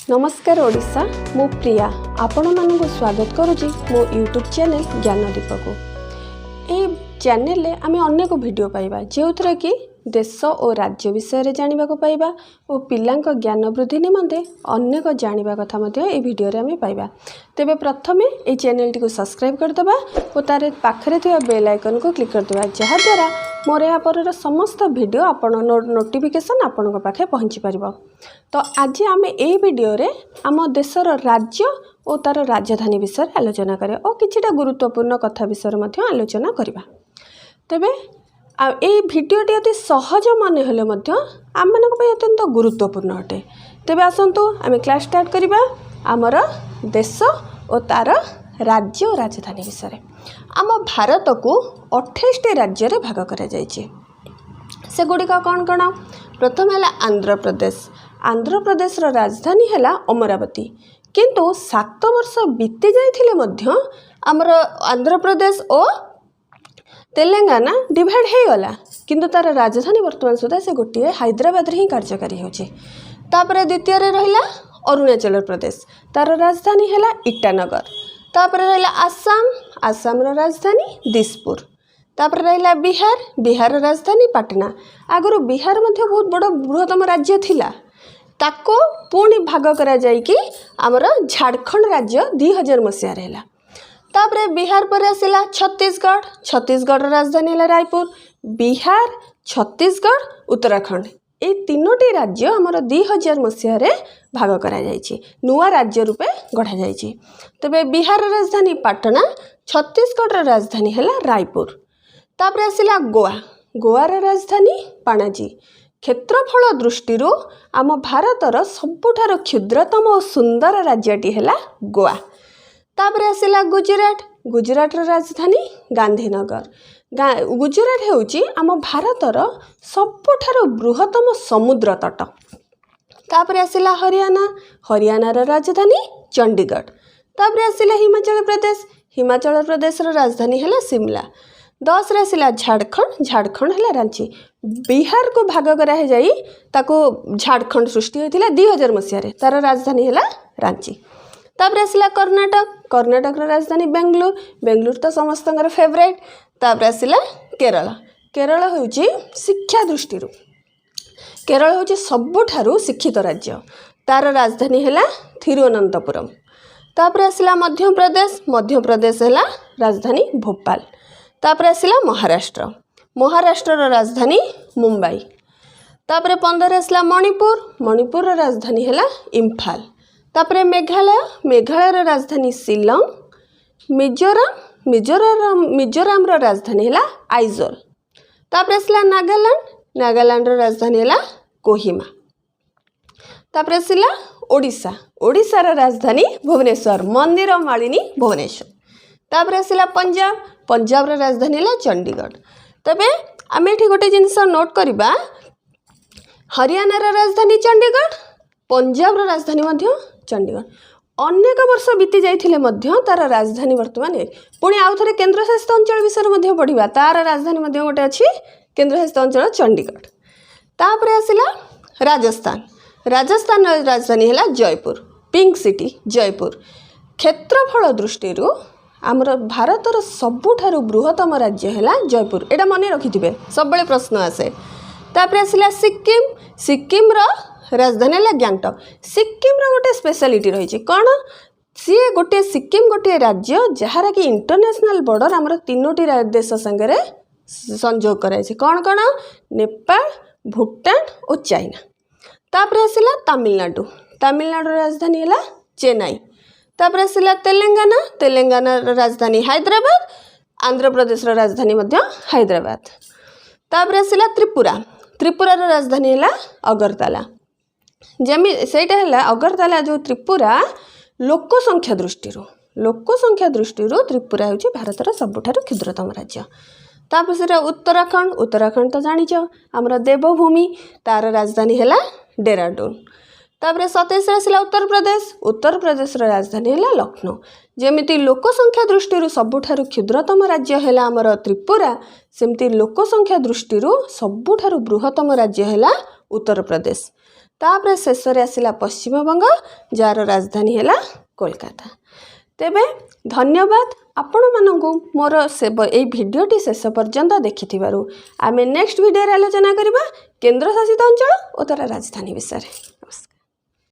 नमस्कार ओडिशा मु प्रिया आपण मानक स्वागत करुच्ची मो यूट्यूब चैनल ज्ञानदीप को। ये चैनल रे आमे अनेक वीडियो पाइबा जो थरे कि देश और राज्य विषय रे जानिबा को पाइबा और पिलांक ज्ञान वृद्धि निमंते अनेक जानिबा कथा मध्ये ए वीडियो रे आमे पाइबा। तेबे प्रथमे ए चैनल टी को सब्सक्राइब कर दबा और तारे पाखरे थिबा बेल आइकन को क्लिक कर दबा जहा द्वारा मोर या पर समस्त वीडियो आपण नोटिफिकेशन आपण को पाखे पहुंची परिबो। तो आज आमे ए वीडियो रे आम देशर राज्य और तार राजधानी विषय आलोचना करे और किछिटा गुरुत्वपूर्ण कथा विषय मध्ये आलोचना करबा। तेबे ये भिडियोटी अति सहज मन हेले आम अत्यंत गुरुत्वपूर्ण अटे। तेबे आसंतु आमे क्लास स्टार्ट करिबा आमर देश और तार राज्य और राजधानी विषय। आम भारत को 28 राज्य रे भाग करा जायछि। से गुड़िक कौन कौन? प्रथम है आंध्र प्रदेश। आंध्र प्रदेश रो राजधानी है अमरावती। किंतु 7 वर्ष बीती जाइथिले मध्य आमर आंध्र प्रदेश और तेलंगाना डिवाइड हो गला, किंतु तार राजधानी वर्तमान सुधा से गोटे हैदराबाद ही कार्यकारी होछि। तापर द्वितीय रे रहिला अरुणाचल प्रदेश, तार राजधानी है ईटानगर। तापर रहिला आसाम, आसाम रो राजधानी दिसपुर। तापर रहिला बिहार, बिहार राजधानी पाटना। आगुरु बिहार मध्य बहुत बड़ बृहत्तम राज्य थिला, ताको पुणी भाग करा जाई कि आमर झारखंड राज्य 2000 मसीहा रहला। तापर बिहार पर आसिला छत्तीसगढ़, छत्तीसगढ़ राजधानी है रायपुर। बिहार, छत्तीसगढ़, उत्तराखंड ये तीनोटी राज्य आमर 2000 मसीहा रे भाग करा जायछि, नुआ राज्य रूपे गढ़ा जायछि। तबे बिहार राजधानी पाटना, छत्तीसगढ़ राजधानी है रायपुर। तापर आसिला गोवा, गोवार राजधानी पाणाजी। क्षेत्रफल दृष्टि आम भारतर सबुठार क्षुद्रतम और सुंदर राज्यटी है गोवा। तापर आसिला गुजरात, गुजरात राजधानी गांधीनगर। गुजरात हेउची आम भारतर सबुठार बृहत्तम समुद्र तट। तापर आसिला हरियाणा, हरियाणार राजधानी चंडीगढ़। तापर आसिला हिमाचल प्रदेश, हिमाचल प्रदेश राजधानी है शिमला। 10 रे आसिला झारखंड, झारखंड है रांची। बिहार को भाग करा जाई ताको झारखंड सृष्टि होइतिला 2000 मसीहा रे, तार राजधानी है रांची। तापर आसिला कर्नाटक, कर्नाटक राजधानी बेंगलुरु, बेंगलुरु तो समस्त फेवरेट। तापर आसिला केरल, केरल होउची शिक्षा दृष्टि केरल होउची सबुठारु शिक्षित राज्य, तार राजधानी है थिरुवनंतपुरम। तापर आसिला मध्य प्रदेश, मध्य प्रदेश है राजधानी भोपाल। तापर आसिला महाराष्ट्र, महाराष्ट्र राजधानी मुंबई। तापर 15 आसिला मणिपुर, मणिपुर राजधानी है इम्फाल। तापर मेघालय, मेघालय राजधानी शिलंग। मिजोराम, मिजोराम राजधानी है आइजोल। तापर आसिला नागालैंड, नागालैंड राजधानी है कोहिमा। तापर आसिला ओडिशा, ओडिशार राजधानी भुवनेश्वर, मंदिर मालिनी भुवनेश्वर। तापर आसिला पंजाब, पंजाब राजधानी है चंडीगढ़। तबे आम ये गोटे जिनस नोट करवा, हरियाणार राजधानी चंडीगढ़, पंजाब राजधानी चंडीगढ़। अनेक वर्ष बीती जाइथिले मध्य तार राजधानी वर्तमान पुणी आउ थे केन्द्रशासित अंचल विषय पढ़ा, तार राजधानी गोटे अच्छी केन्द्रशासित अंचल चंडीगढ़। तापर आसिला राजस्थान, राजस्थान राजधानी है जयपुर, पिंक सिटी जयपुर। क्षेत्रफल दृष्टि आमर भारतर सबुठारु बृहत्तम राज्य है जयपुर, एटा मन रखिथिबे सब बेले प्रश्न आसे। तापर आसिला सिक्किम, सिक्किम राजधानी है गैंगटॉक। सिक्किम गोटे स्पेशलिटी रही कौन? सी गोटे सिक्किम गोटे राज्य जहार कि इंटरनेशनल बॉर्डर आमर 3टी देश संगे संजोग कराई, कौन कौन? नेपाल, भूटान और चाइना। तापर आसिला तमिलनाडु, तमिलनाडु राजधानी है चेन्नई। तापर आसिला तेलंगाना, तेलंगाना राजधानी हैदराबाद। आंध्र प्रदेश राजधानी हैदराबाद। तापर आसिला त्रिपुरा, त्रिपुरार राजधानी है अगरतला। जमी सेटा है अगरतला जो त्रिपुरा लोक संख्या दृष्टि त्रिपुरा हूँ भारतर सबुठारु क्षुद्रतम राज्य। तापर से उत्तराखंड, उत्तराखंड तो जानिच आमर देवभूमि, तार राजधानी है डेराडून। तापर 27 आसिला उत्तर प्रदेश, उत्तर प्रदेश राजधानी है लखनऊ। जमिति लोक संख्या दृष्टि सबुठारु क्षुद्रतम राज्य है आमर त्रिपुरा, सेमती लोक संख्या दृष्टि सबुठारु बृहत्तम राज्य है उत्तरप्रदेश तापर शेष आसला पश्चिमबंग जार राजधानी है कोलकाता। तेबे धन्यवाद आपण मानू मोर ये भिडटी शेष पर्यंत देखि आमे नेक्स्ट वीडियो आलोचना करबा केंद्र शासित अंचल और तार राजधानी विषय।